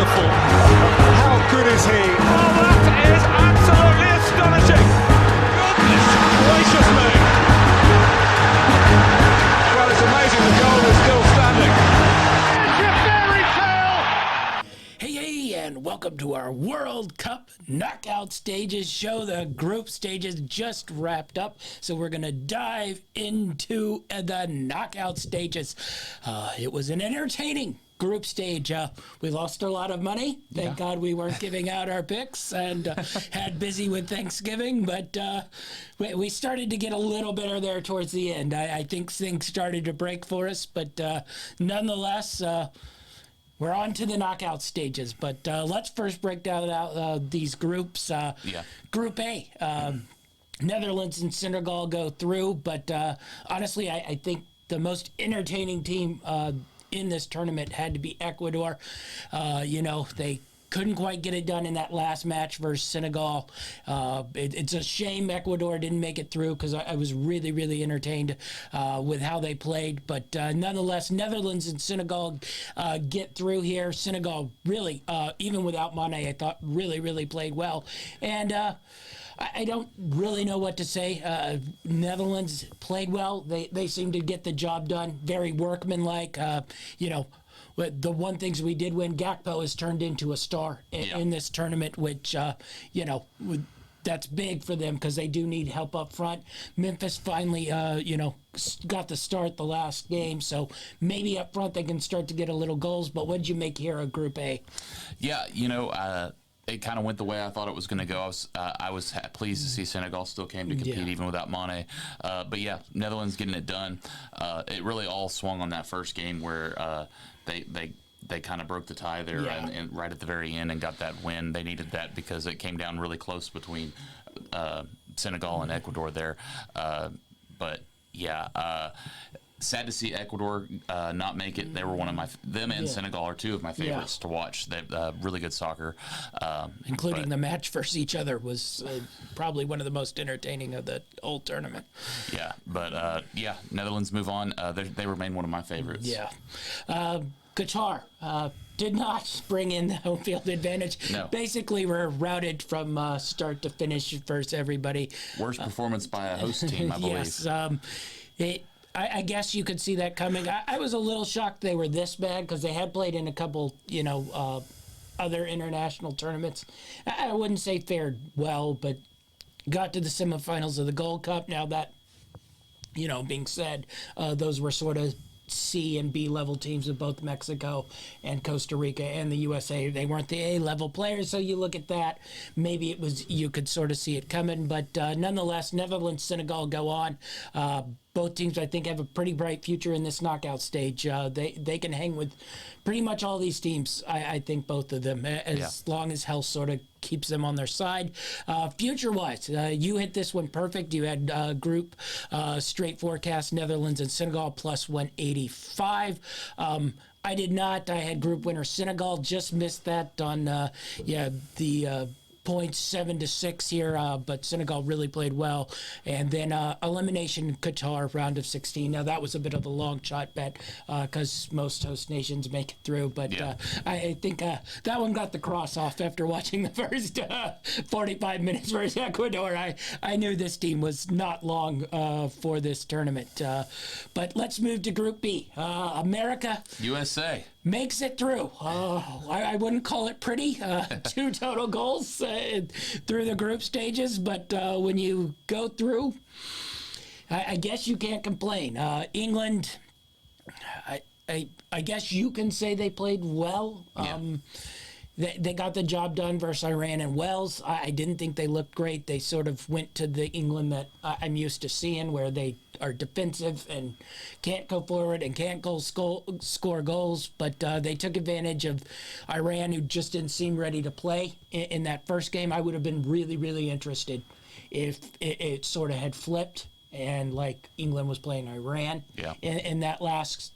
wonderful. How good is he? Oh, that is absolutely astonishing. Goodness gracious me. Well, it's amazing the goal is still standing. It's a fairy tale. Hey, and welcome to our World Cup knockout stages show. The group stages just wrapped up, so we're going to dive into the knockout stages. It was an entertaining group stage. We lost a lot of money. Thank God we weren't giving out our picks and had busy with Thanksgiving, but we started to get a little better there towards the end. I think things started to break for us, but nonetheless, we're on to the knockout stages. But let's first break down these groups. Group A, Netherlands and Senegal go through, but honestly, I think the most entertaining team in this tournament had to be Ecuador. They couldn't quite get it done in that last match versus Senegal. It's a shame Ecuador didn't make it through because I was really, really entertained with how they played. But nonetheless, Netherlands and Senegal get through here. Senegal really, even without Mane, I thought really, really played well. And I don't really know what to say. Netherlands played well. They seemed to get the job done. Very workmanlike. The one things we did win, Gakpo has turned into a star in this tournament, which, that's big for them because they do need help up front. Memphis finally, got the start the last game, so maybe up front they can start to get a little goals. But what did you make here of Group A? Yeah, it kind of went the way I thought it was going to go. I was pleased to see Senegal still came to compete even without Mane. But yeah, Netherlands getting it done. It really all swung on that first game where they kind of broke the tie there and right at the very end and got that win. They needed that because it came down really close between Senegal and Ecuador there. But yeah. Sad to see Ecuador not make it. They were one of them and Senegal are two of my favorites to watch. They really good soccer, including the match versus each other was probably one of the most entertaining of the whole tournament. Yeah, but Netherlands move on. They remain one of my favorites. Yeah, Qatar did not bring in the home field advantage. No. Basically, we're routed from start to finish versus everybody. Worst performance by a host team, I believe. Yes, I guess you could see that coming. I was a little shocked they were this bad because they had played in a couple, other international tournaments. I wouldn't say fared well, but got to the semifinals of the Gold Cup. Now that, being said, those were sort of C and B level teams of both Mexico and Costa Rica and the USA. They weren't the A level players, so you look at that. Maybe you could sort of see it coming, but nonetheless, Netherlands, Senegal go on. Both teams, I think, have a pretty bright future in this knockout stage. They can hang with pretty much all these teams, I think, both of them, as long as health sort of keeps them on their side. Future-wise, you hit this one perfect. You had group straight forecast, Netherlands and Senegal, plus 185. I did not. I had group winner Senegal. Just missed that on the points 7-6 here, but Senegal really played well. And then elimination Qatar, round of 16. Now that was a bit of a long shot bet because most host nations make it through, but I think that one got the cross off after watching the first 45 minutes versus Ecuador. I knew this team was not long for this tournament. But let's move to Group B. America. USA. Makes it through. I wouldn't call it pretty. 2 total goals through the group stages, but when you go through, I guess you can't complain. England, I guess you can say they played well. They got the job done versus Iran and Wales. I didn't think they looked great. They sort of went to the England that I'm used to seeing, where they are defensive and can't go forward and can't score goals. But they took advantage of Iran, who just didn't seem ready to play in that first game. I would have been really, really interested if it sort of had flipped and like England was playing Iran in that last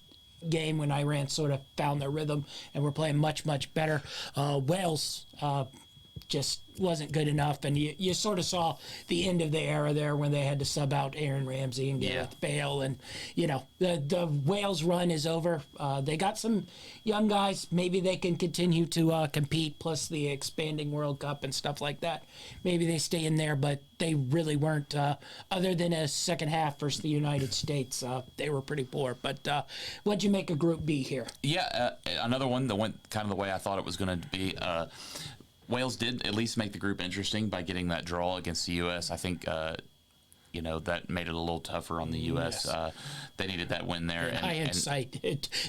game when Iran sort of found their rhythm and were playing much, much better. Wales just wasn't good enough, and you sort of saw the end of the era there when they had to sub out Aaron Ramsey and Gareth Bale, and the Wales run is over. They got some young guys. Maybe they can continue to compete, plus the expanding World Cup and stuff like that. Maybe they stay in there, but they really weren't. Other than a second half versus the United States, they were pretty poor. But what'd you make of Group B here? Yeah, another one that went kind of the way I thought it was going to be. Wales did at least make the group interesting by getting that draw against the U.S. I think, that made it a little tougher on the U.S. Yes. They needed that win there.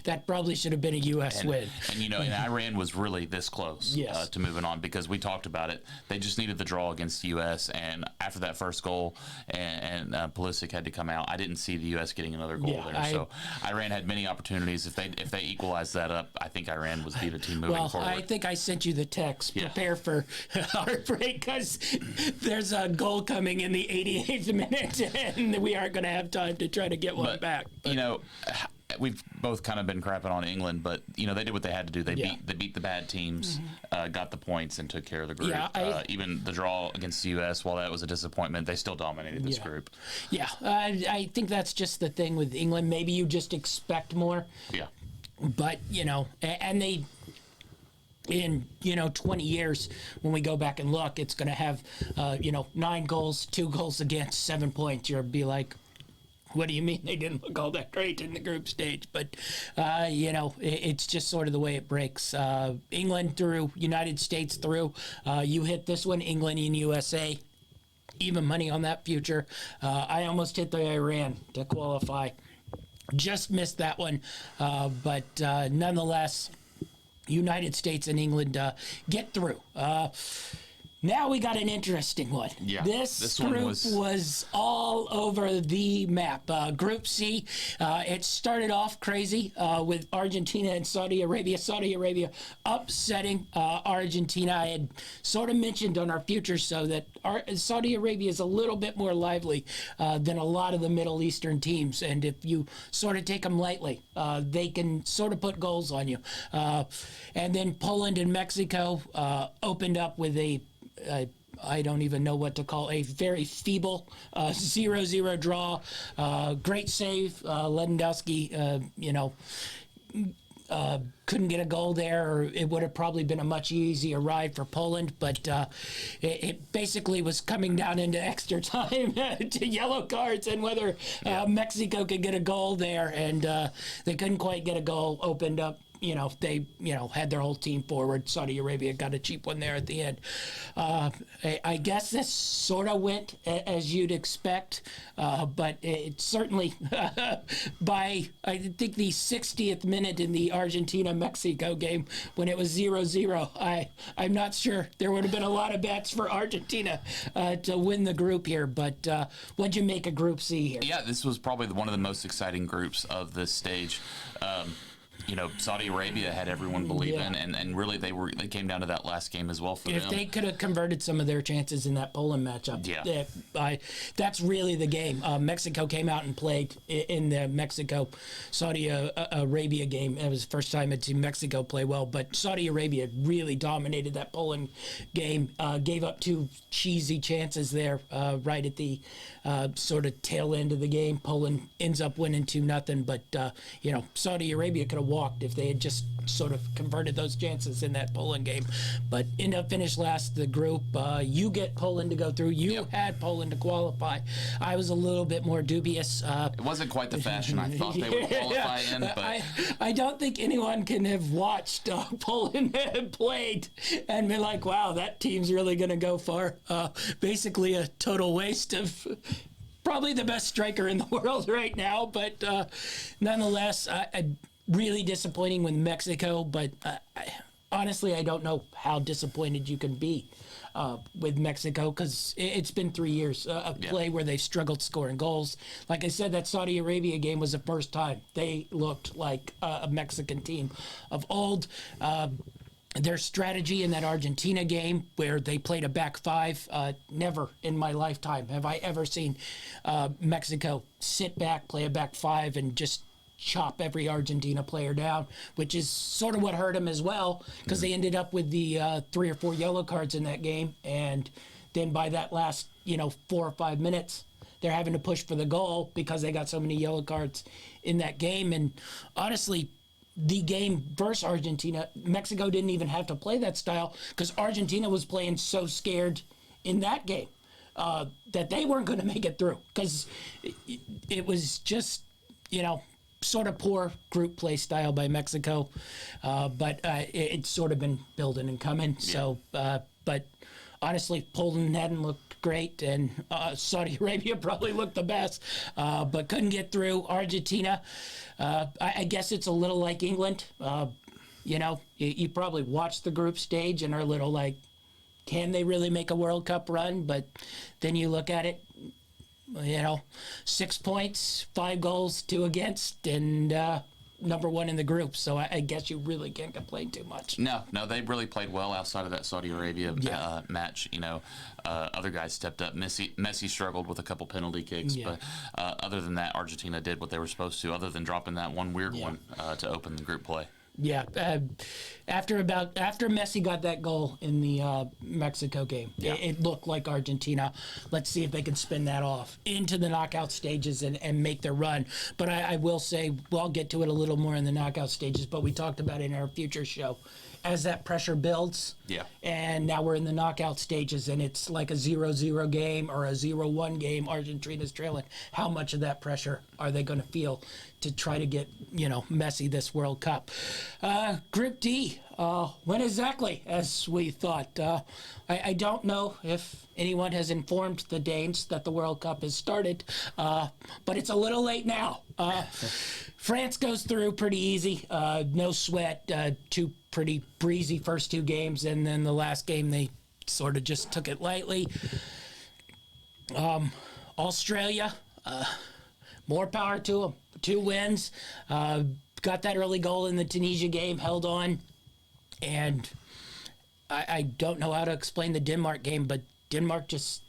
That probably should have been a U.S. win. And Iran was really this close to moving on, because we talked about it. They just needed the draw against the U.S. And after that first goal, and Pulisic had to come out, I didn't see the U.S. getting another goal there. So Iran had many opportunities. If they equalized that up, I think Iran was be the team moving forward. I think I sent you the text. Prepare for heartbreak, because there's a goal coming in the 88th minute, and we aren't going to have time to try to get one back. But, we've both kind of been crapping on England, but they did what they had to do. They beat the bad teams, got the points, and took care of the group. Even the draw against the U.S., while that was a disappointment, they still dominated this group. I think that's just the thing with England. Maybe you just expect more. But and they. In 20 years, when we go back and look, it's going to have 9 goals, 2 goals against, 7 points. You'll be like, what do you mean they didn't look all that great in the group stage? But it's just sort of the way it breaks. England through, United States through. You hit this one, England and USA. Even money on that future. I almost hit the Iran to qualify. Just missed that one, but nonetheless. United States and England get through. Now we got an interesting one. This group was all over the map. Group C, it started off crazy with Argentina and Saudi Arabia. Saudi Arabia upsetting Argentina. I had sort of mentioned on our future show that Saudi Arabia is a little bit more lively than a lot of the Middle Eastern teams. And if you sort of take them lightly, they can sort of put goals on you. And then Poland and Mexico opened up with I don't even know what to call a very feeble 0-0 draw. Great save. Lewandowski, couldn't get a goal there, or it would have probably been a much easier ride for Poland. But it basically was coming down into extra time to yellow cards and whether Mexico could get a goal there. And they couldn't quite get a goal, opened up. They, had their whole team forward. Saudi Arabia got a cheap one there at the end. I guess this sort of went as you'd expect, but it certainly, by, I think, the 60th minute in the Argentina-Mexico game, when it was 0-0, I'm not sure there would have been a lot of bets for Argentina to win the group here, but what'd you make of Group C here? Yeah, this was probably one of the most exciting groups of this stage. Saudi Arabia had everyone believing, and really they came down to that last game as well for them. If they could have converted some of their chances in that Poland matchup, that's really the game. Mexico came out and played in the Mexico-Saudi Arabia game. It was the first time I'd seen Mexico play well, but Saudi Arabia really dominated that Poland game, gave up 2 cheesy chances there right at the sort of tail end of the game. Poland ends up winning 2-0, but Saudi Arabia could have walked if they had just sort of converted those chances in that Poland game. But end up finished last the group. You get Poland to go through. You had Poland to qualify. I was a little bit more dubious. It wasn't quite the fashion I thought they would qualify in, but I don't think anyone can have watched Poland played and been like, wow, that team's really going to go far. Basically a total waste of probably the best striker in the world right now, but nonetheless, really disappointing with Mexico, but honestly, I don't know how disappointed you can be with Mexico, because it's been 3 years of play where they've struggled scoring goals. Like I said, that Saudi Arabia game was the first time they looked like a Mexican team of old. Their strategy in that Argentina game where they played a back 5, never in my lifetime have I ever seen Mexico sit back, play a back 5, and just chop every Argentina player down, which is sort of what hurt them as well, because they ended up with the 3 or 4 yellow cards in that game, and then by that last 4 or 5 minutes, they're having to push for the goal because they got so many yellow cards in that game. And honestly, the game versus Argentina, Mexico didn't even have to play that style because Argentina was playing so scared in that game that they weren't going to make it through, because it was just, sort of poor group play style by Mexico. But it's sort of been building and coming. Yeah. So, but honestly, Poland hadn't looked great, and Saudi Arabia probably looked the best, but couldn't get through. Argentina, I guess it's a little like England. You probably watched the group stage and are a little like, can they really make a World Cup run? But then you look at it, 6 points, 5 goals, 2 against, and number 1 in the group. So I guess you really can't complain too much. No, they really played well outside of that Saudi Arabia match. Other guys stepped up. Messi struggled with a couple penalty kicks, but other than that, Argentina did what they were supposed to, other than dropping that one weird one to open the group play. Yeah, after Messi got that goal in the Mexico game, it looked like Argentina. Let's see if they can spin that off into the knockout stages and make their run. But I will say, I'll get to it a little more in the knockout stages, but we talked about it in our future show. As that pressure builds, and now we're in the knockout stages, and it's like a 0-0 game or a 0-1 game, Argentina's trailing. How much of that pressure are they going to feel to try to get, Messi this World Cup? Group D, when exactly, as we thought? I don't know if anyone has informed the Danes that the World Cup has started, but it's a little late now. France goes through pretty easy, no sweat, 2 pretty breezy first 2 games, and then the last game they sort of just took it lightly. Australia, more power to them. 2 wins, got that early goal in the Tunisia game, held on, and I don't know how to explain the Denmark game, but Denmark just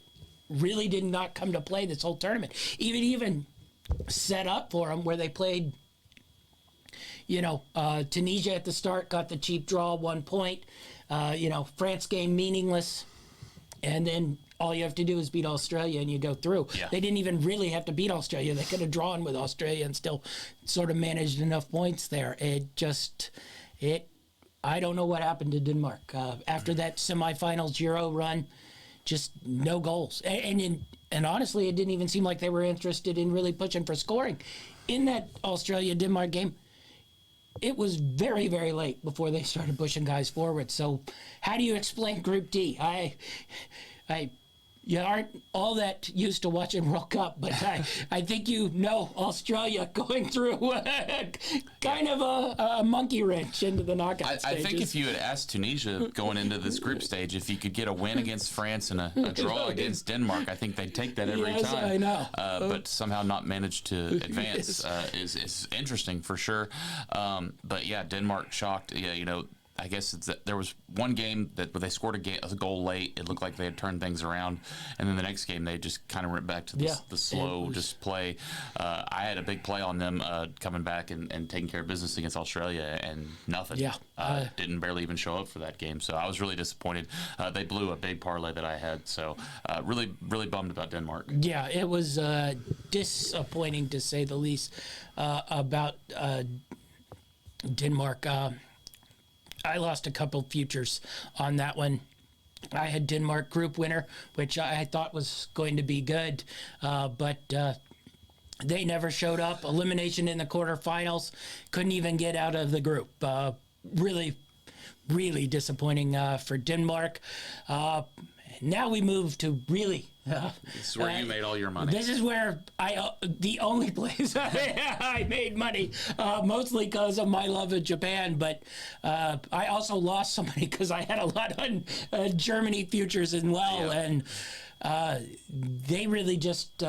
really did not come to play this whole tournament. Even set up for them where they played Tunisia at the start, got the cheap draw, 1 point. France game meaningless. And then all you have to do is beat Australia and you go through. Yeah. They didn't even really have to beat Australia. They could have drawn with Australia and still sort of managed enough points there. I don't know what happened to Denmark. After that semifinals Euro run, just no goals. And honestly, it didn't even seem like they were interested in really pushing for scoring. In that Australia-Denmark game, it was very, very late before they started pushing guys forward. So how do you explain Group D? You aren't all that used to watching World Cup, but I think Australia going through kind of a monkey wrench into the knockout stages. I think if you had asked Tunisia going into this group stage if you could get a win against France and a draw against Denmark, I think they'd take that every time. I know. But somehow not manage to advance is interesting for sure. But yeah, Denmark shocked. Yeah, I guess it's that there was one game where they scored a goal late. It looked like they had turned things around, and then the next game they just kind of went back to the slow just play. I had a big play on them coming back and taking care of business against Australia, and nothing. Yeah, didn't barely even show up for that game. So I was really disappointed. They blew a big parlay that I had. So really bummed about Denmark. Yeah, it was disappointing to say the least about Denmark. I lost a couple futures on that one. I had Denmark group winner, which I thought was going to be good, but they never showed up. Elimination in the quarterfinals, couldn't even get out of the group. Really disappointing for Denmark. Now we move to really. This is where you made all your money. This is where the only place I made money, mostly because of my love of Japan. But I also lost some money because I had a lot on Germany futures as well, and they really just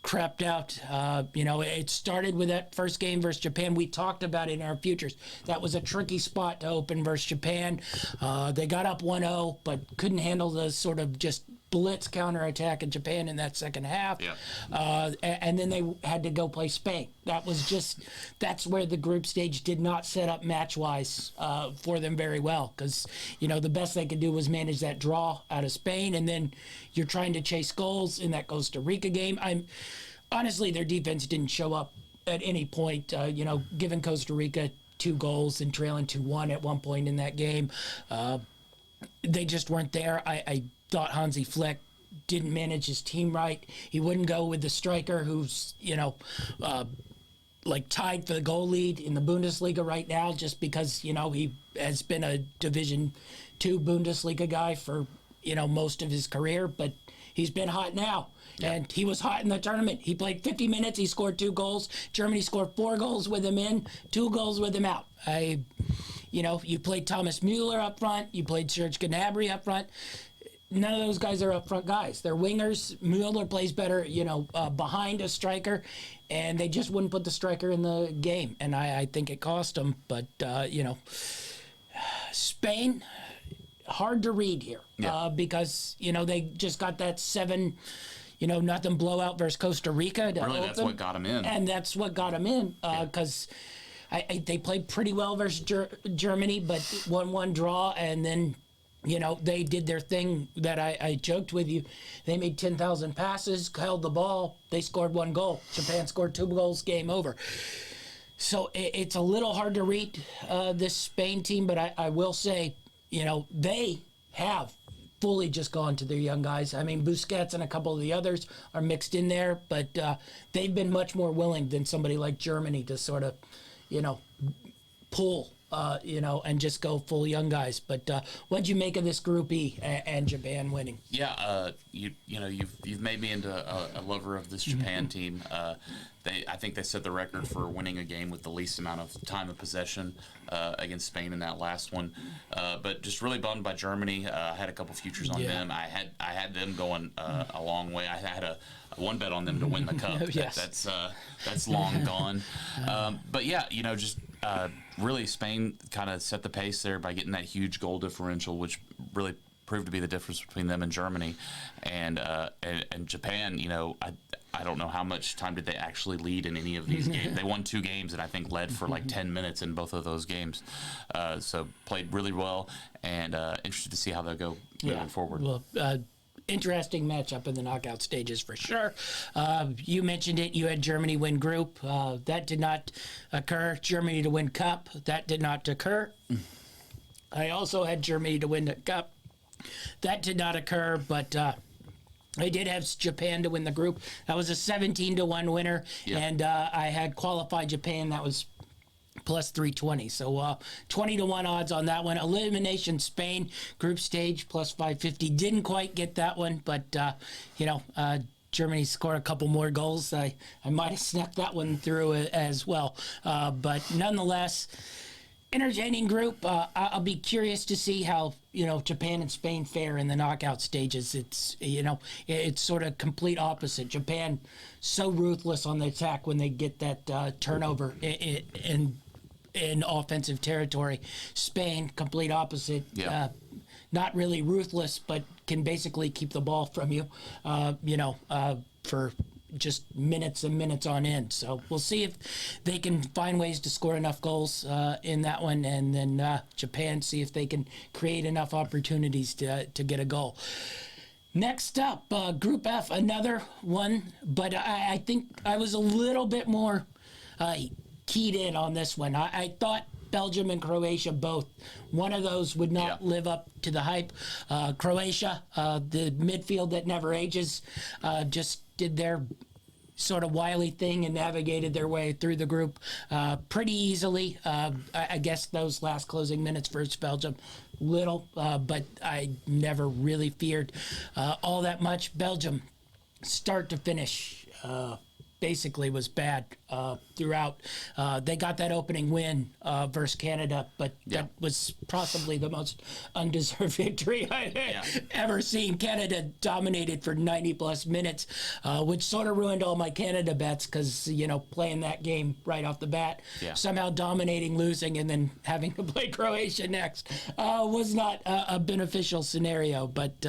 crapped out. It started with that first game versus Japan. We talked about it in our futures. That was a tricky spot to open versus Japan. They got up 1-0, but couldn't handle the sort of just blitz counterattack of Japan in that second half. Yeah. And then they had to go play Spain. That's where the group stage did not set up match-wise for them very well, because, the best they could do was manage that draw out of Spain, and then you're trying to chase goals in that Costa Rica game. Honestly, their defense didn't show up at any point, giving Costa Rica 2 goals and trailing 2-1 at one point in that game. They just weren't there. I thought Hansi Flick didn't manage his team right. He wouldn't go with the striker who's, tied for the goal lead in the Bundesliga right now, just because, he has been a Division II Bundesliga guy for, most of his career, but he's been hot now. Yeah. And he was hot in the tournament. He played 50 minutes. He scored 2 goals. Germany scored 4 goals with him in, 2 goals with him out. You played Thomas Müller up front. You played Serge Gnabry up front. None of those guys are up front guys. They're wingers. Müller plays better, behind a striker, and they just wouldn't put the striker in the game. And I think it cost them. But, Spain, hard to read here because, they just got that 7-0 blowout versus Costa Rica. Really, that's what got them in. And that's what got them in because they played pretty well versus Germany, but 1-1 draw, and then, they did their thing that I joked with you. They made 10,000 passes, held the ball, they scored 1 goal. Japan scored 2 goals, game over. So it's a little hard to read this Spain team, but I will say, they have fully just gone to their young guys. I mean, Busquets and a couple of the others are mixed in there, but they've been much more willing than somebody like Germany to sort of, pull, and just go full young guys. But what'd you make of this Group E and Japan winning? Yeah, you've made me into a lover of this Japan team. I think they set the record for winning a game with the least amount of time of possession against Spain in that last one. But just really bummed by Germany. I had a couple futures on them. I had them going a long way. I had a one bet on them to win the cup. Yes. That's long gone. But yeah, really Spain kind of set the pace there by getting that huge goal differential, which really proved to be the difference between them and Germany. And Japan, I don't know how much time did they actually lead in any of these games. They won 2 games and I think led for like 10 minutes in both of those games. So played really well, and interested to see how they'll go moving forward. Well, interesting matchup in the knockout stages for sure. You mentioned it. You had Germany win group. That did not occur. Germany to win cup. That did not occur. I also had Germany to win the cup. That did not occur, but I did have Japan to win the group. That was a 17-1 winner, and I had qualified Japan. That was plus 320. So 20-1 odds on that one. Elimination Spain, group stage, plus 550. Didn't quite get that one, but, Germany scored a couple more goals. I might have snuck that one through as well. But nonetheless, entertaining group. I'll be curious to see how Japan and Spain fare in the knockout stages. It's sort of complete opposite. Japan so ruthless on the attack when they get that turnover in offensive territory. Spain complete opposite. Yeah. Not really ruthless, but can basically keep the ball from you. For just minutes and minutes on end. So we'll see if they can find ways to score enough goals in that one, and then Japan see if they can create enough opportunities to get a goal. Next up, Group F, another one, but I think I was a little bit more keyed in on this one. I thought Belgium and Croatia both. One of those would not live up to the hype. Croatia, the midfield that never ages, just did their sort of wily thing and navigated their way through the group pretty easily. I guess those last closing minutes versus Belgium, but I never really feared all that much. Belgium, start to finish, basically was bad throughout. They got that opening win versus Canada, but that was possibly the most undeserved victory I've ever seen. Canada dominated for 90-plus minutes, which sort of ruined all my Canada bets because, playing that game right off the bat, somehow dominating, losing, and then having to play Croatia next was not a beneficial scenario. But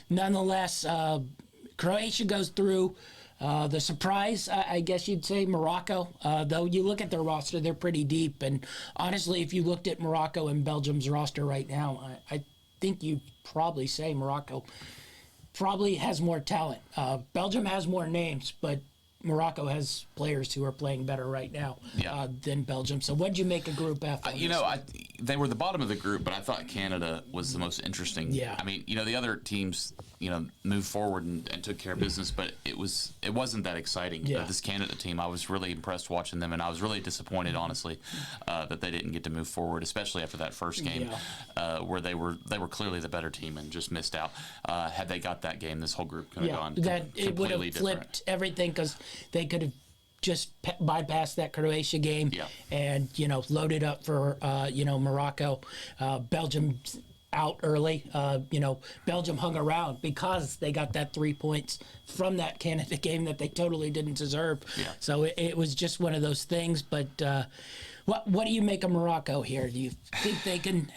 nonetheless, Croatia goes through. The surprise, I guess you'd say, Morocco. Though you look at their roster, they're pretty deep. And honestly, if you looked at Morocco and Belgium's roster right now, I think you'd probably say Morocco probably has more talent. Belgium has more names, but Morocco has players who are playing better right now than Belgium. So what did you make of Group F? They were the bottom of the group, but I thought Canada was the most interesting. Yeah. I mean, the other teams, moved forward and took care of business, but it wasn't that exciting. Yeah. This Canada team, I was really impressed watching them, and I was really disappointed, honestly, that they didn't get to move forward, especially after that first game, where they were clearly the better team and just missed out. Had they got that game, this whole group could have gone it would have flipped everything because they could have just bypassed that Croatia game and loaded up for Morocco. Belgium out early. Belgium hung around because they got that 3 points from that Canada game that they totally didn't deserve. So it was just one of those things. But what do you make of Morocco here? Do you think they can?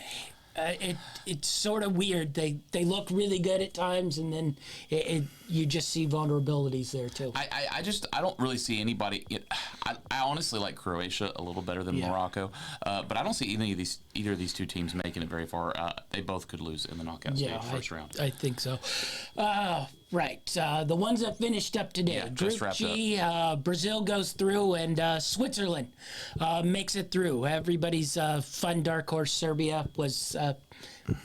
It's sort of weird. They look really good at times, and then you just see vulnerabilities there too. I don't really see anybody. I honestly like Croatia a little better than Morocco, but I don't see either of these two teams making it very far. They both could lose in the knockout stage first round. I think so. Right. The ones that finished up today. Group G, Brazil goes through, and Switzerland makes it through. Everybody's fun dark horse Serbia was.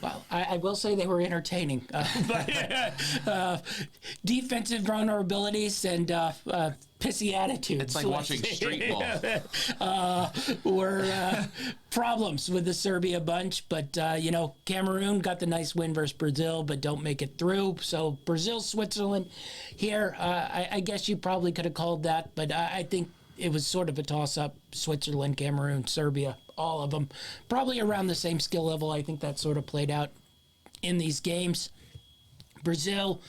Well, I will say they were entertaining, but defensive vulnerabilities and pissy attitudes. It's like watching street ball. Were problems with the Serbia bunch, but Cameroon got the nice win versus Brazil, but don't make it through. So Brazil, Switzerland, here, I guess you probably could have called that, but I think it was sort of a toss-up. Switzerland, Cameroon, Serbia, all of them probably around the same skill level. I think that sort of played out in these games. Brazil,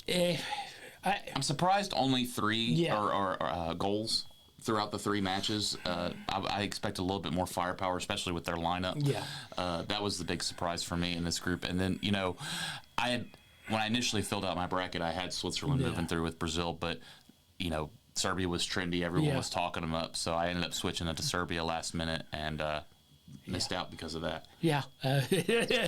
I'm surprised only three goals throughout the three matches. I expect a little bit more firepower, especially with their lineup. That was the big surprise for me in this group. And then, when I initially filled out my bracket, I had Switzerland moving through with Brazil, but, Serbia was trendy. Everyone was talking them up, so I ended up switching it to Serbia last minute and missed out because of that.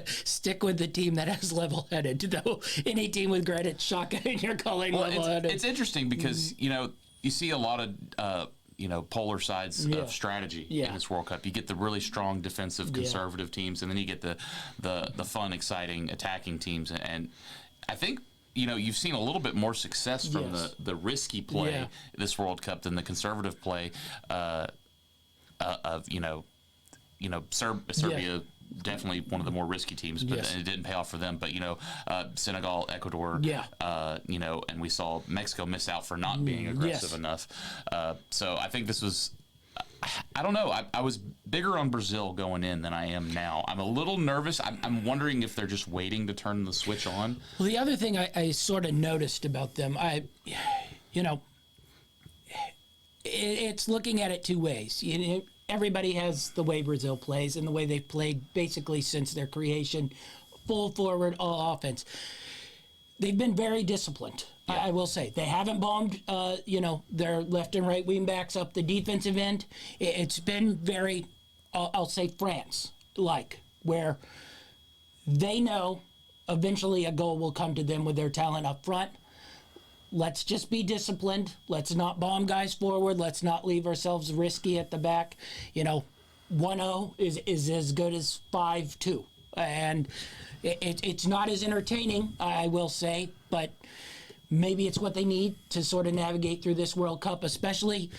Stick with the team that has level-headed. Though any team with Granit Xhaka and you're calling level-headed. It's interesting because you see a lot of polar sides of strategy in this World Cup. You get the really strong defensive conservative teams, and then you get the fun, exciting attacking teams. And I think you've seen a little bit more success from the risky play this World Cup than the conservative play of Serbia. Definitely one of the more risky teams, but it didn't pay off for them. But Senegal, Ecuador, and we saw Mexico miss out for not being aggressive enough. So I think this was. I don't know. I was bigger on Brazil going in than I am now. I'm a little nervous. I'm wondering if they're just waiting to turn the switch on. Well, the other thing I sort of noticed about them, it's looking at it two ways. Everybody has the way Brazil plays and the way they've played basically since their creation, full forward, all offense. They've been very disciplined. I will say they haven't bombed, their left and right wing backs up the defensive end. It's been very, I'll say France-like, where they know eventually a goal will come to them with their talent up front. Let's just be disciplined. Let's not bomb guys forward. Let's not leave ourselves risky at the back. 1-0 is as good as 5-2. And it's not as entertaining, I will say, but maybe it's what they need to sort of navigate through this World Cup, especially,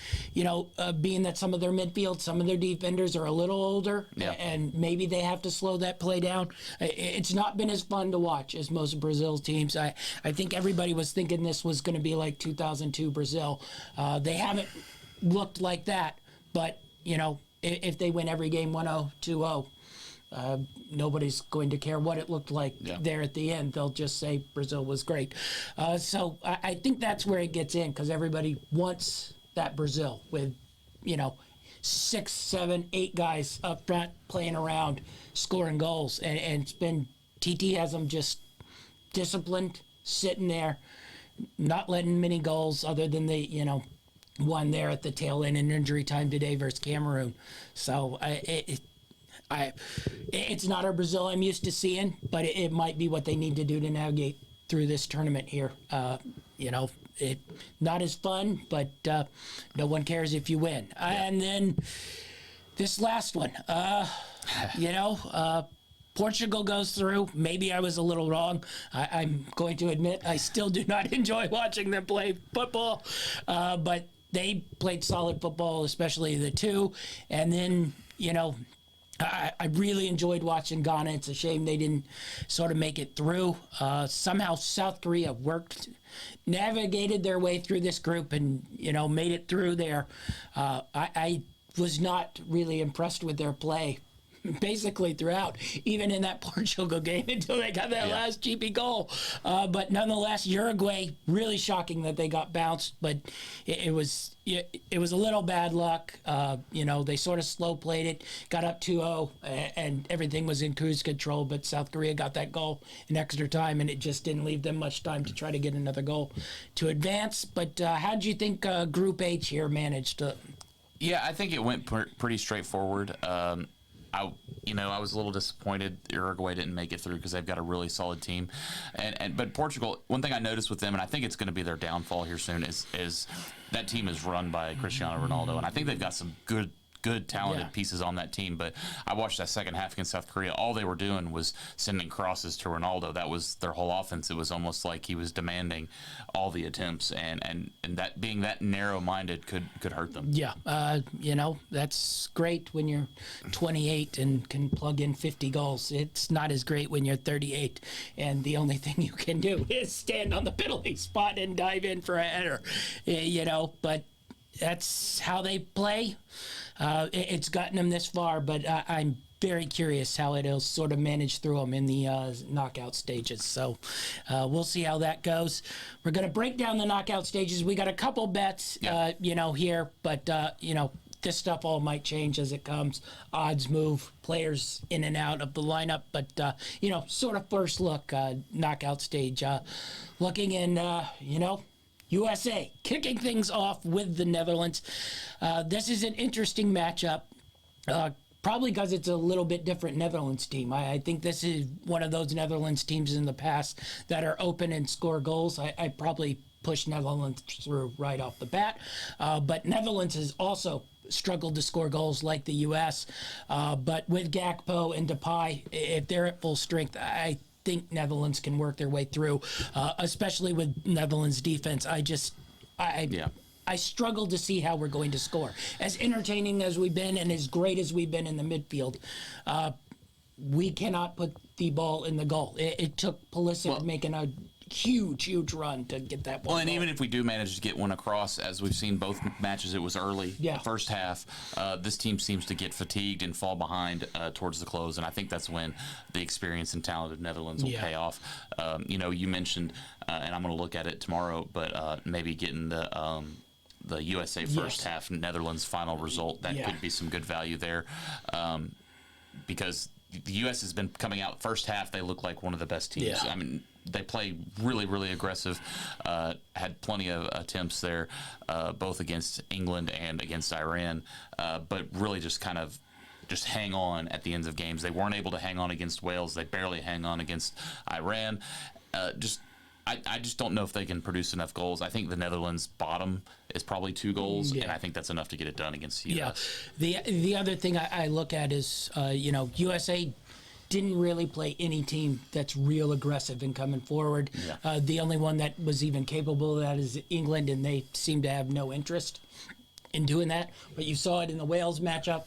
being that some of their midfield, some of their defenders are a little older, and maybe they have to slow that play down. It's not been as fun to watch as most of Brazil's teams. I think everybody was thinking this was going to be like 2002 Brazil. They haven't looked like that, but, if they win every game 1-0, 2-0, nobody's going to care what it looked like there at the end. They'll just say Brazil was great. So I think that's where it gets in, because everybody wants that Brazil with, 6, 7, 8 guys up front playing around, scoring goals. And it's been, TT has them just disciplined, sitting there, not letting many goals other than the, one there at the tail end in injury time today versus Cameroon. So it's not a Brazil I'm used to seeing, but it might be what they need to do to navigate through this tournament here. It not as fun, but no one cares if you win. And then this last one, Portugal goes through. Maybe I was a little wrong. I'm going to admit I still do not enjoy watching them play football, but they played solid football, especially the two. And then, I really enjoyed watching Ghana. It's a shame they didn't sort of make it through. Somehow South Korea navigated their way through this group and, made it through there. I was not really impressed with their play basically throughout, even in that Portugal game until they got that last cheapy goal. But nonetheless, Uruguay, really shocking that they got bounced, but it was a little bad luck. They sort of slow played it, got up 2-0, and everything was in cruise control, but South Korea got that goal in extra time, and it just didn't leave them much time to try to get another goal to advance. But how did you think Group H here managed to? Yeah, I think it went pretty straightforward. I was a little disappointed Uruguay didn't make it through because they've got a really solid team, but Portugal. One thing I noticed with them, and I think it's going to be their downfall here soon, is that team is run by Cristiano Ronaldo, and I think they've got some good talented pieces on that team. But I watched that second half against South Korea. All they were doing was sending crosses to Ronaldo. That was their whole offense. It was almost like he was demanding all the attempts, and that being that narrow-minded could hurt them. Yeah, that's great when you're 28 and can plug in 50 goals. It's not as great when you're 38 and the only thing you can do is stand on the penalty spot and dive in for a header. But that's how they play. It's gotten them this far, but I'm very curious how it'll sort of manage through them in the knockout stages. So we'll see how that goes. We're going to break down the knockout stages. We got a couple bets, here, but, this stuff all might change as it comes. Odds move, players in and out of the lineup, but, sort of first look, knockout stage. Looking in, USA kicking things off with the Netherlands. This is an interesting matchup, probably because it's a little bit different Netherlands team. I think this is one of those Netherlands teams in the past that are open and score goals. I probably push Netherlands through right off the bat, but Netherlands has also struggled to score goals like the U.S., but with Gakpo and Depay, if they're at full strength, I think Netherlands can work their way through, especially with Netherlands defense. I struggle to see how we're going to score. As entertaining as we've been and as great as we've been in the midfield, we cannot put the ball in the goal. It took Pulisic making a huge run to get that one. Well, and even if we do manage to get one across, as we've seen both matches, it was early, first half. This team seems to get fatigued and fall behind towards the close, and I think that's when the experience and talent of Netherlands will pay off. You mentioned, and I'm going to look at it tomorrow, but maybe getting the USA first half, Netherlands final result, that could be some good value there, because the U.S. has been coming out first half. They look like one of the best teams. I mean, they play really aggressive. Had plenty of attempts there, both against England and against Iran, but really just hang on at the ends of games. They weren't able to hang on against Wales. They barely hang on against Iran. I just don't know if they can produce enough goals. I think the Netherlands' bottom is probably 2 goals, and I think that's enough to get it done against the U.S. The other thing I look at is, USA didn't really play any team that's real aggressive in coming forward. Yeah. The only one that was even capable of that is England, and they seem to have no interest in doing that. But you saw it in the Wales matchup.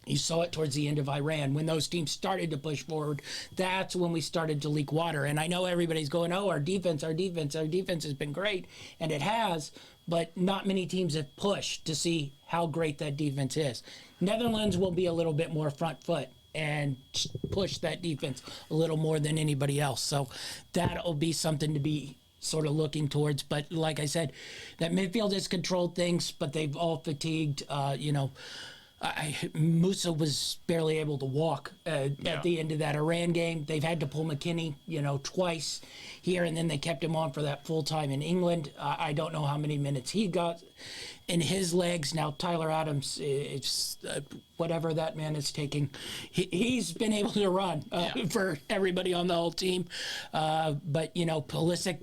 You saw it towards the end of Iran. When those teams started to push forward, that's when we started to leak water. And I know everybody's going, oh, our defense has been great. And it has, but not many teams have pushed to see how great that defense is. Netherlands will be a little bit more front foot and push that defense a little more than anybody else. So that'll be something to be sort of looking towards. But like I said, that midfield has controlled things, but they've all fatigued, Musa was barely able to walk at the end of that Iran game. They've had to pull McKinney, twice here, and then they kept him on for that full time in England. I don't know how many minutes he got in his legs. Now, Tyler Adams, it's whatever that man is taking, he's been able to run for everybody on the whole team. But, Pulisic,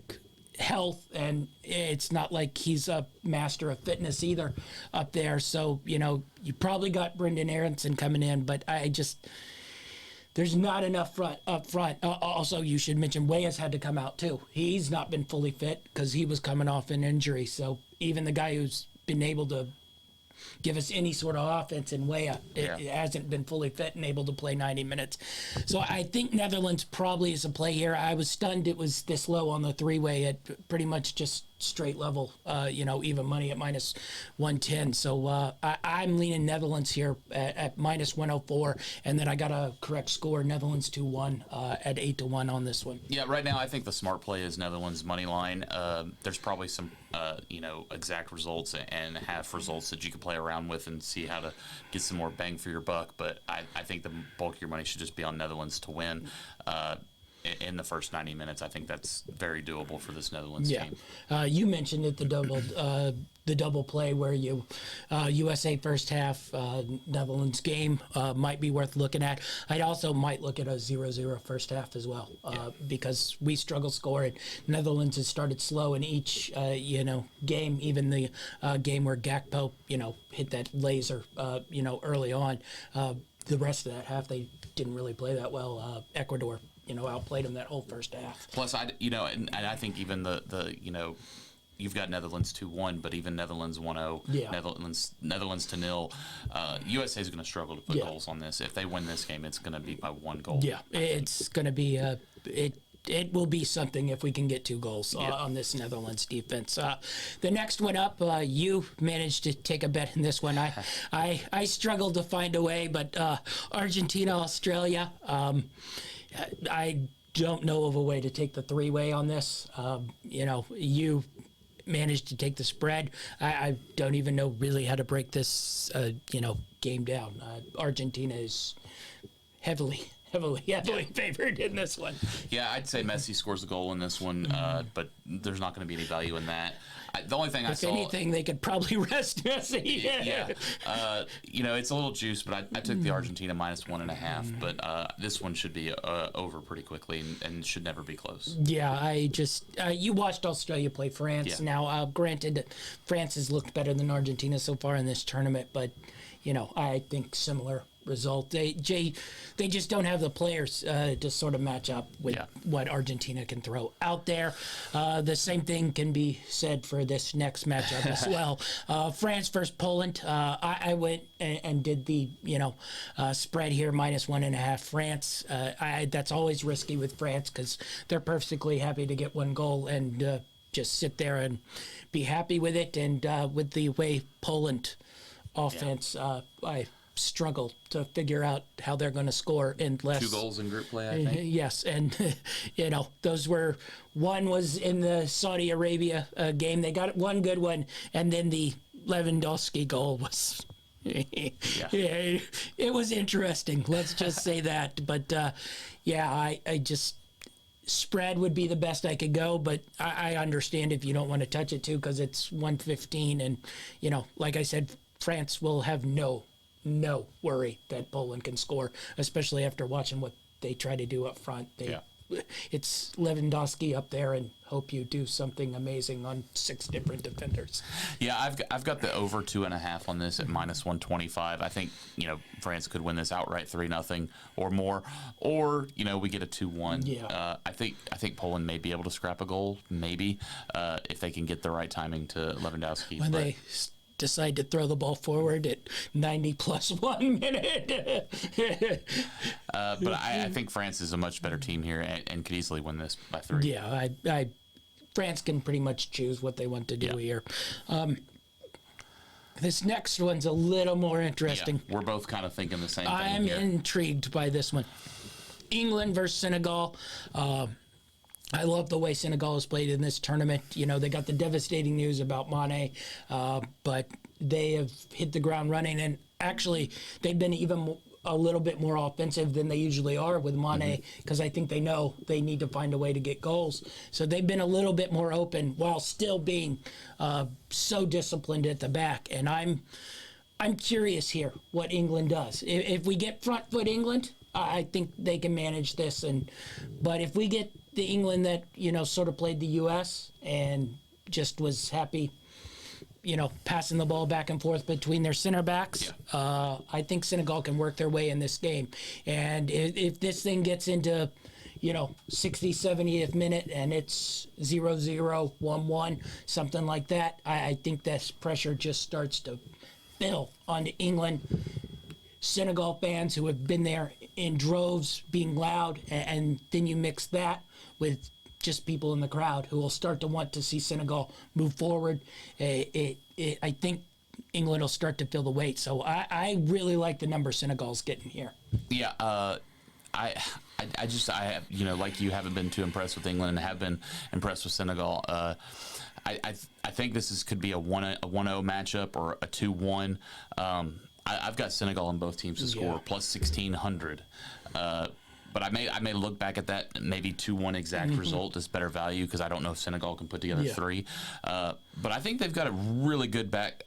health, and it's not like he's a master of fitness either up there. So, you probably got Brendan Aronson coming in, but there's not enough up front. Also, you should mention Weah's had to come out too. He's not been fully fit because he was coming off an injury. So even the guy who's been able to give us any sort of offense in Weah, it hasn't been fully fit and able to play 90 minutes. So I think Netherlands probably is a play here. I was stunned it was this low on the three-way at pretty much just straight level, even money at minus 110. So I'm leaning Netherlands here at minus 104, and then I got a correct score, Netherlands 2-1 at 8-1 on this one. Yeah, right now I think the smart play is Netherlands money line. There's probably some exact results and half results that you can play around with and see how to get some more bang for your buck. But I think the bulk of your money should just be on Netherlands to win. In the first 90 minutes, I think that's very doable for this Netherlands team. You mentioned it, the double play where USA first half, Netherlands game might be worth looking at. I also might look at a 0-0 first half as well because we struggle scoring. Netherlands has started slow in each game, even the game where Gakpo hit that laser early on. The rest of that half they didn't really play that well. Ecuador outplayed them that whole first half. Plus, and I think even the you've got Netherlands 2-1, but even Netherlands 1-0, Netherlands to 0. USA is going to struggle to put goals on this. If they win this game, it's going to be by 1 goal. Yeah, it's going to be it will be something if we can get 2 goals on this Netherlands defense. The next one up, you managed to take a bet in this one. I struggled to find a way, but Argentina, Australia. I don't know of a way to take the 3-way on this. You managed to take the spread. I don't even know really how to break this, game down. Argentina is heavily favored in this one. Yeah, I'd say Messi scores a goal in this one, but there's not going to be any value in that. The only thing I saw... If anything, they could probably rest Messi. Yeah. It's a little juice, but I took the Argentina minus 1.5, but this one should be over pretty quickly and should never be close. Yeah, you watched Australia play France. Yeah. Now, granted, France has looked better than Argentina so far in this tournament, but, I think similar result. They just don't have the players to sort of match up with what Argentina can throw out there. The same thing can be said for this next matchup as well. France versus Poland. I went and did the spread here minus 1.5 France. That's always risky with France because they're perfectly happy to get 1 goal and just sit there and be happy with it. And with the way Poland offense, I struggle to figure out how they're going to score in less. 2 goals in group play, I think. Yes, and those were, one was in the Saudi Arabia game. They got 1 good one, and then the Lewandowski goal was. It was interesting. Let's just say that. But I just. Spread would be the best I could go, but I understand if you don't want to touch it too because it's 115, and like I said, France will have no worry that Poland can score, especially after watching what they try to do up front. it's Lewandowski up there, and hope you do something amazing on 6 different defenders. Yeah, I've got the over 2.5 on this at -125. I think France could win this outright 3-0 or more, or we get a 2-1. Yeah. I think Poland may be able to scrap a goal, maybe if they can get the right timing to Lewandowski. When they decide to throw the ball forward at 90 plus 1 minute. But I think France is a much better team here and could easily win this by 3. Yeah, France can pretty much choose what they want to do here. This next one's a little more interesting. Yeah, we're both kind of thinking the same thing I'm here. intrigued by this one. England versus Senegal. I love the way Senegal has played in this tournament. They got the devastating news about Mane, but they have hit the ground running. And actually, they've been even a little bit more offensive than they usually are with Mane, because I think they know they need to find a way to get goals. So they've been a little bit more open while still being so disciplined at the back. And I'm curious here what England does. If we get front foot England, I think they can manage this. But if we get the England that sort of played the U.S. and just was happy, passing the ball back and forth between their center backs, I think Senegal can work their way in this game. And if this thing gets into 60th, 70th minute and it's 0-0, 1-1, something like that, I think this pressure just starts to build onto England. Senegal fans who have been there in droves being loud, and then you mix that with just people in the crowd who will start to want to see Senegal move forward. I think England will start to feel the weight. So I really like the number Senegal's getting here. Yeah, I have, like you, haven't been too impressed with England and have been impressed with Senegal. I think this could be a 1-0 matchup or a 2-1. I've got Senegal on both teams to score plus 1,600. But I may look back at that, maybe 2-1 exact result is better value, because I don't know if Senegal can put together 3. But I think they've got a really good back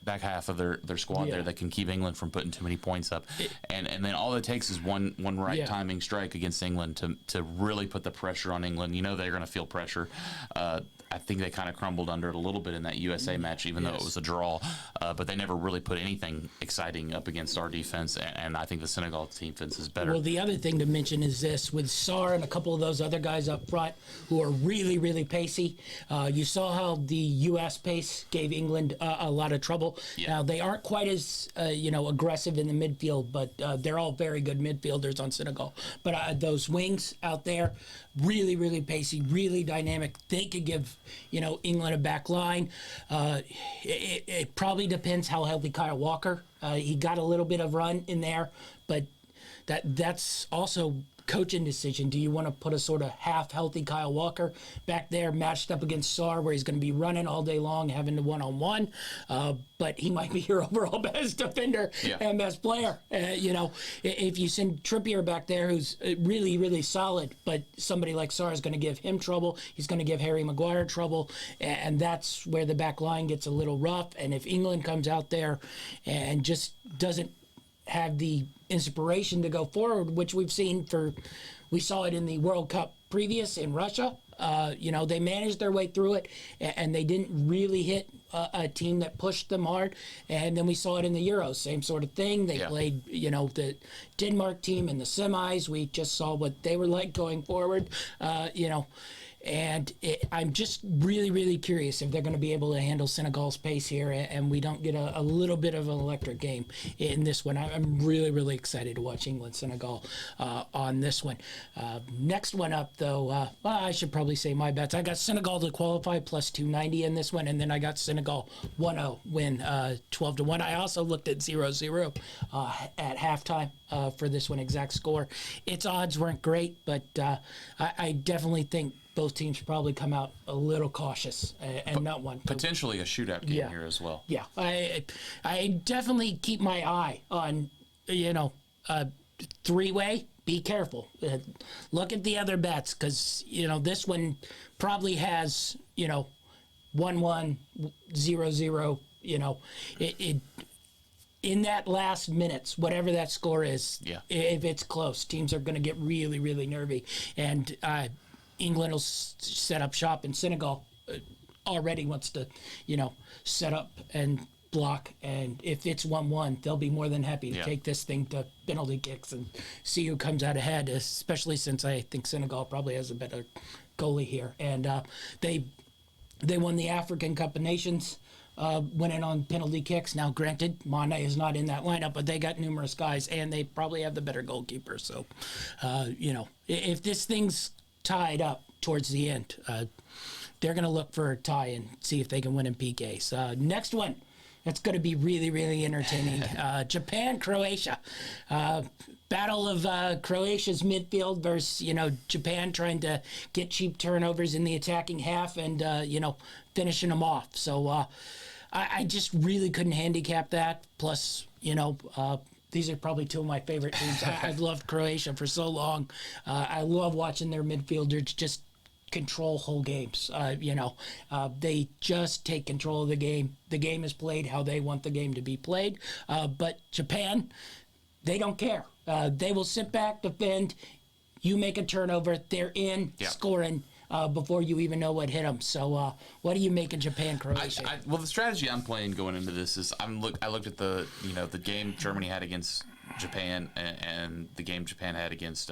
half of their squad there that can keep England from putting too many points up. And then all it takes is one right timing strike against England to really put the pressure on England. They're going to feel pressure. I think they kind of crumbled under it a little bit in that USA match, even though it was a draw. But they never really put anything exciting up against our defense, and I think the Senegal defense is better. Well, the other thing to mention is this, with Sarr and a couple of those other guys up front who are really, really pacey. You saw how the U.S. pace gave England a lot of trouble. Now, they aren't quite as aggressive in the midfield, but they're all very good midfielders on Senegal. But those wings out there, really, really pacey, really dynamic. They could give England a back line. It probably depends how healthy Kyle Walker. He got a little bit of run in there, but that's also coaching decision. Do you want to put a sort of half-healthy Kyle Walker back there matched up against Sarr, where he's going to be running all day long, having the one-on-one, but he might be your overall best defender and best player. If you send Trippier back there, who's really, really solid, but somebody like Sarr is going to give him trouble. He's going to give Harry Maguire trouble, and that's where the back line gets a little rough. And if England comes out there and just doesn't have the inspiration to go forward, which we saw it in the World Cup previous in Russia. They managed their way through it, and they didn't really hit a team that pushed them hard. And then we saw it in the Euros, same sort of thing. They played, the Denmark team in the semis. We just saw what they were like going forward, And I'm just really, really curious if they're going to be able to handle Senegal's pace here, and we don't get a little bit of an electric game in this one. I'm really, really excited to watch England-Senegal on this one. Next one up, though, I should probably say my bets. I got Senegal to qualify plus 290 in this one, and then I got Senegal 1-0 win 12-1. I also looked at 0-0 at halftime for this one, exact score. Its odds weren't great, but I definitely think both teams probably come out a little cautious and not one. Potentially a shootout game here as well. Yeah, I definitely keep my eye on, three-way. Be careful. Look at the other bets, because, this one probably has, 1-1, 0-0, in that last minutes, whatever that score is, if it's close, teams are going to get really, really nervy. And England will set up shop, and Senegal already wants to, set up and block. And if it's 1-1, they'll be more than happy to take this thing to penalty kicks and see who comes out ahead, especially since I think Senegal probably has a better goalie here. And they won the African Cup of Nations, winning on penalty kicks. Now, granted, Mane is not in that lineup, but they got numerous guys, and they probably have the better goalkeeper. So, if this thing's tied up towards the end, they're going to look for a tie and see if they can win in PKs. Next one, that's going to be really, really entertaining. Japan, Croatia. Battle of Croatia's midfield versus, Japan trying to get cheap turnovers in the attacking half and, finishing them off. So I just really couldn't handicap that. Plus, these are probably two of my favorite teams. I've loved Croatia for so long. I love watching their midfielders just control whole games. They just take control of the game. The game is played how they want the game to be played. But Japan, they don't care. They will sit back, defend. You make a turnover, they're in, scoring before you even know what hit them. So, what do you make of Japan, Croatia? Well, the strategy I'm playing going into this is I looked at the the game Germany had against Japan and the game Japan had against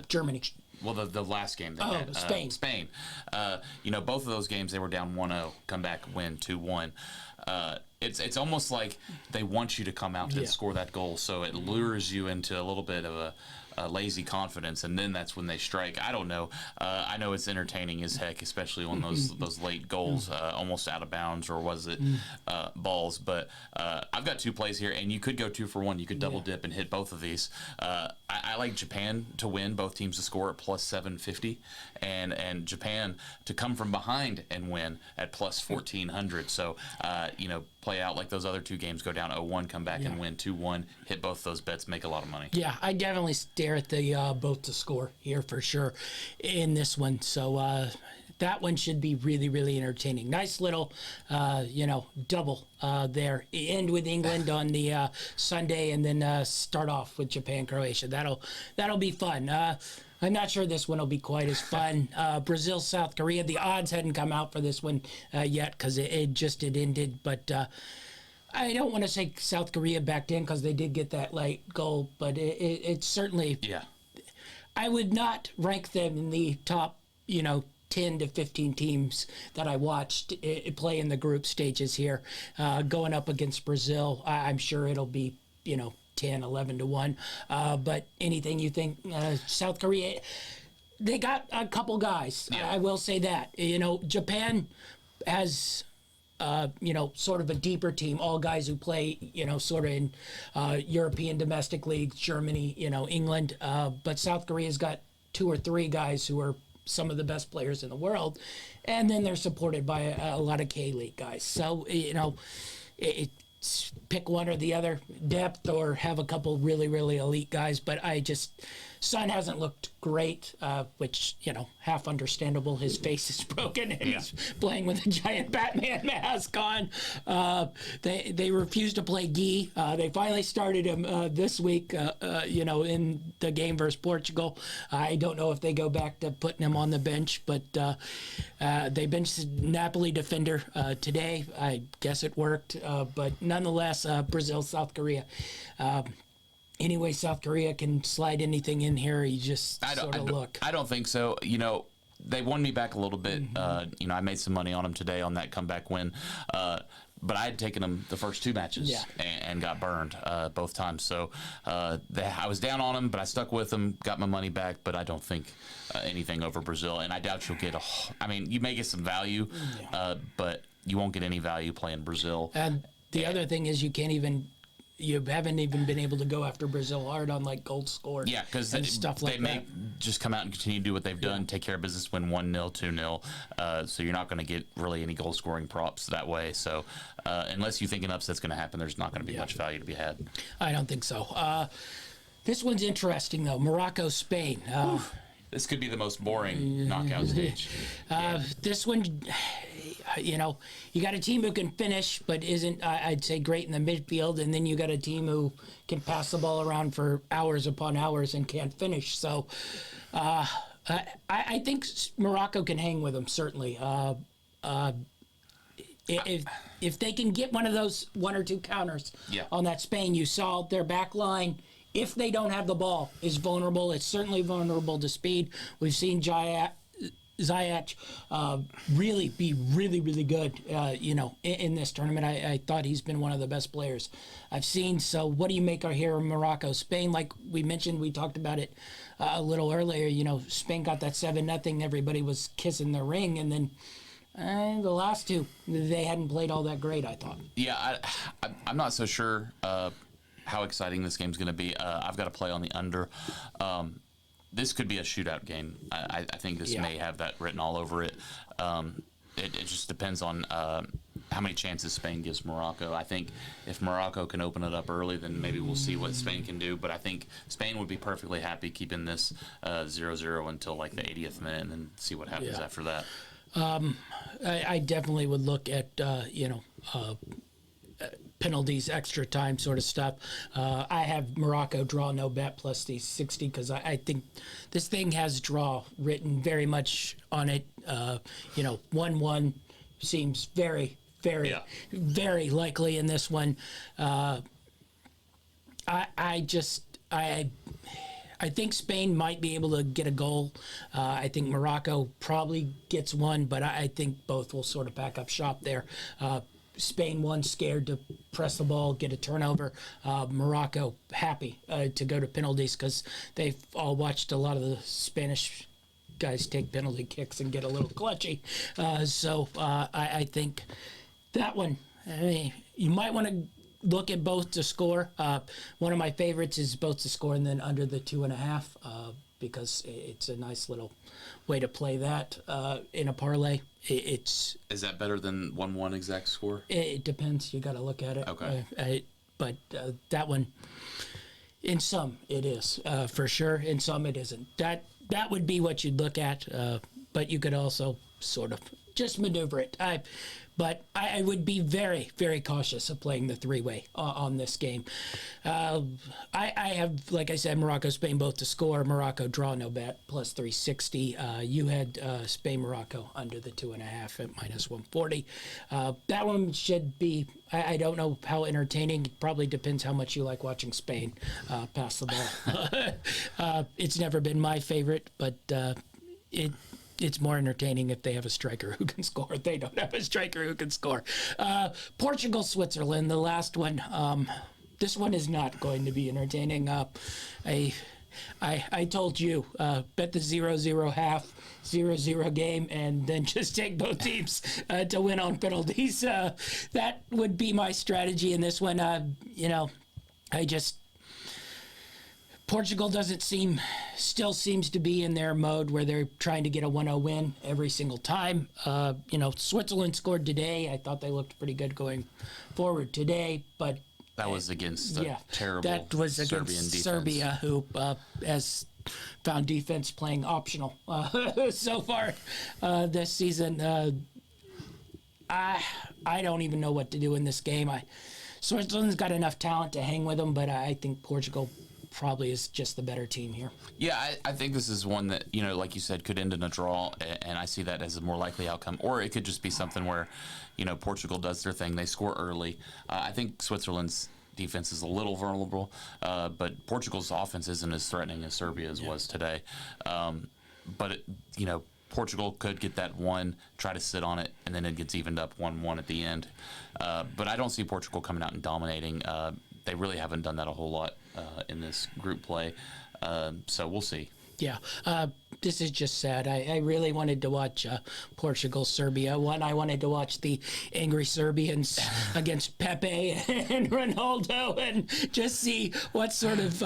Germany. Well, the last game they had. Spain. Spain. Both of those games they were down 1-0, come back, win 2-1. It's almost like they want you to come out and score that goal, so it lures you into a little bit of a lazy confidence, and then that's when they strike. I don't know. I know it's entertaining as heck, especially on those late goals, almost out of bounds, or was it balls? But I've got two plays here, and you could go 2 for 1. You could double dip and hit both of these. I like Japan to win, both teams to score at plus 750, and Japan to come from behind and win at plus 1400. So play out like those other two games, go down 0-1, come back and win 2-1, hit both those bets, make a lot of money. Yeah, I definitely stare at the both to score here for sure in this one. So that one should be really, really entertaining. Nice little, double there. End with England on the Sunday, and then start off with Japan, Croatia. That'll be fun. I'm not sure this one will be quite as fun. Brazil, South Korea. The odds hadn't come out for this one yet because it just ended. But I don't want to say South Korea backed in because they did get that late goal. But it's certainly. Yeah. I would not rank them in the top, 10 to 15 teams that I watched play in the group stages here. Going up against Brazil, I'm sure it'll be, 10, 11 to 1. But anything you think, South Korea, they got a couple guys. Yeah. I will say that. Japan has, sort of a deeper team, all guys who play, sort of in European domestic leagues, Germany, England. But South Korea's got 2 or 3 guys who are some of the best players in the world. And then they're supported by a lot of K-League guys. So, pick one or the other, depth or have a couple really, really elite guys. But Son hasn't looked great, which, half understandable. His face is broken and he's playing with a giant Batman mask on. They refused to play Guy. They finally started him this week, in the game versus Portugal. I don't know if they go back to putting him on the bench, but they benched Napoli defender today. I guess it worked. But nonetheless, Brazil, South Korea. Anyway, South Korea can slide anything in here. You just look. I don't think so. They won me back a little bit. I made some money on them today on that comeback win. But I had taken them the first 2 matches and got burned both times. So I was down on them, but I stuck with them, got my money back. But I don't think anything over Brazil. And I doubt you'll get you may get some value, but you won't get any value playing Brazil. And the other thing is you haven't even been able to go after Brazil hard on goals scored. Yeah, because stuff like they may just come out and continue to do what they've done, take care of business, win 1-0, 2-0. So you're not going to get really any goal scoring props that way. So unless you think an upset's going to happen, there's not going to be much value to be had. I don't think so. This one's interesting though. Morocco, Spain. This could be the most boring knockout stage. This one, you know, you got a team who can finish, but isn't, I'd say, great in the midfield, and then you got a team who can pass the ball around for hours upon hours and can't finish. So I think Morocco can hang with them, certainly. If they can get one of those 1 or 2 counters on that Spain, you saw their back line, if they don't have the ball, is vulnerable. It's certainly vulnerable to speed. We've seen Ziyech really be really good, you know, in this tournament. I thought he's been one of the best players I've seen. So what do you make of here in Morocco? Spain, like we mentioned, we talked about it a little earlier, you know, Spain got that 7-0. Everybody was kissing the ring, and then the last two, they hadn't played all that great, I thought. Yeah, I'm not so sure how exciting this game's going to be. I've got to play on the under. This could be a shootout game. I think this may have that written all over it. It just depends on how many chances Spain gives Morocco. I think if Morocco can open it up early, then maybe we'll see what Spain can do. But I think Spain would be perfectly happy keeping this 0-0 until like the 80th minute and then see what happens after that. I definitely would look at, you know, penalties, extra time sort of stuff. I have Morocco draw no bet plus the 60 because I think this thing has draw written very much on it. You know, 1-1 seems very likely in this one. I think Spain might be able to get a goal. I think Morocco probably gets one, but I think both will sort of back up shop there. Spain, one, scared to press the ball, get a turnover. Morocco, happy to go to penalties because they've all watched a lot of the Spanish guys take penalty kicks and get a little clutchy. So I think that one, I mean, you might want to look at both to score. One of my favorites is both to score and then under the 2.5 because it's a nice little way to play that in a parlay. Is that better than 1-1 exact score? It depends. You got to look at it. Okay. But that one, in some, it is for sure. In some, it isn't. That would be what you'd look at. But you could also sort of just maneuver it. But I would be very, very cautious of playing the three-way on this game. I have, like I said, Morocco, Spain both to score. Morocco draw no bet plus 360. You had Spain, Morocco under the 2.5 at minus 140. That one should be, I don't know how entertaining. It probably depends how much you like watching Spain pass the ball. It's never been my favorite, but it's more entertaining if they have a striker who can score. If they don't have a striker who can score. Portugal, Switzerland, the last one. This one is not going to be entertaining. I told you, bet the 0-0 half, 0-0 game, and then just take both teams to win on penalties. That would be my strategy in this one. Portugal still seems to be in their mode where they're trying to get a 1-0 win every single time. Switzerland scored today. I thought they looked pretty good going forward today, but that was against a terrible that was against Serbian defense. Serbia, who has found defense playing optional so far this season. I don't even know what to do in this game. Switzerland's got enough talent to hang with them, but I think Portugal probably is just the better team here. Yeah, I think this is one that, like you said, could end in a draw, and I see that as a more likely outcome. Or it could just be something where, Portugal does their thing. They score early. I think Switzerland's defense is a little vulnerable, but Portugal's offense isn't as threatening as Serbia's was today. But Portugal could get that one, try to sit on it, and then it gets evened up 1-1 at the end. But I don't see Portugal coming out and dominating. They really haven't done that a whole lot in this group play. So we'll see. Yeah, this is just sad. I really wanted to watch Portugal-Serbia. I wanted to watch the angry Serbians against Pepe and Ronaldo and just see what sort of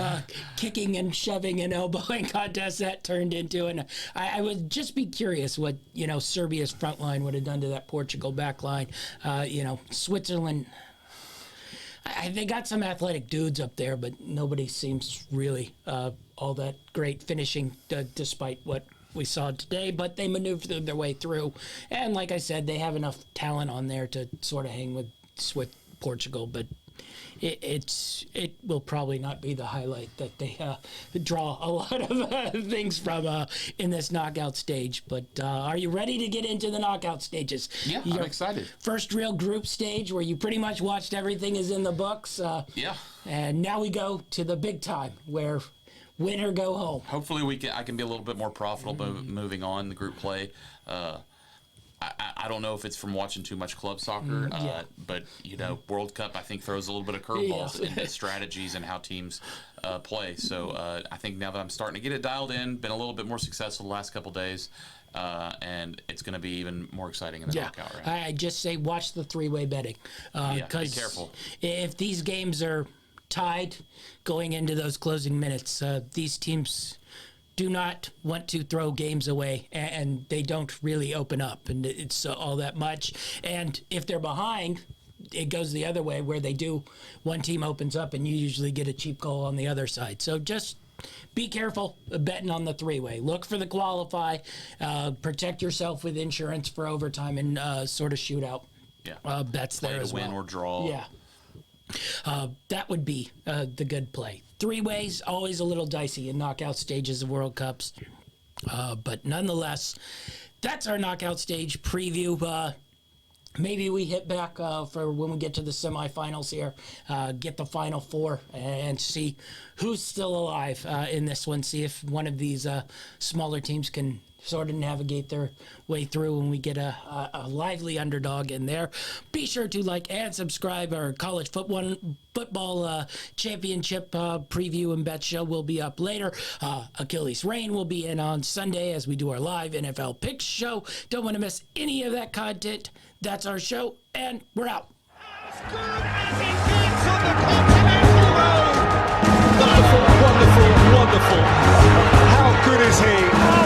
kicking and shoving and elbowing contest that turned into. And I would just be curious what, Serbia's front line would have done to that Portugal back line. Switzerland, they got some athletic dudes up there, but nobody seems really all that great finishing, despite what we saw today, but they maneuvered their way through. And like I said, they have enough talent on there to sort of hang with Portugal, but it will probably not be the highlight that they draw a lot of things from in this knockout stage. But are you ready to get into the knockout stages? Yeah, I'm excited. First real group stage where you pretty much watched everything is in the books. Yeah. And now we go to the big time where win or go home. Hopefully I can be a little bit more profitable moving on the group play. I don't know if it's from watching too much club soccer, but World Cup I think throws a little bit of curveballs into strategies and how teams play. So I think now that I'm starting to get it dialed in, been a little bit more successful the last couple days, and it's going to be even more exciting in the knockout round. I just say watch the three-way betting. Be careful. If these games are tied going into those closing minutes, these teams do not want to throw games away, and they don't really open up, and it's all that much. And if they're behind, it goes the other way where they do. One team opens up, and you usually get a cheap goal on the other side. So just be careful betting on the three-way. Look for the qualify. Protect yourself with insurance for overtime and sort of shootout bets play there to as win well. or draw. Yeah. That would be the good play. Three ways, always a little dicey in knockout stages of World Cups. But nonetheless, that's our knockout stage preview. Maybe we hit back for when we get to the semifinals here, get the final four and see who's still alive in this one. See if one of these smaller teams can sort of navigate their way through when we get a lively underdog in there. Be sure to like and subscribe. Our college football championship preview and bet show will be up later. Achilles Reign will be in on Sunday as we do our live NFL picks show. Don't want to miss any of that content. That's our show, and we're out. Wonderful, wonderful, wonderful. How good is he?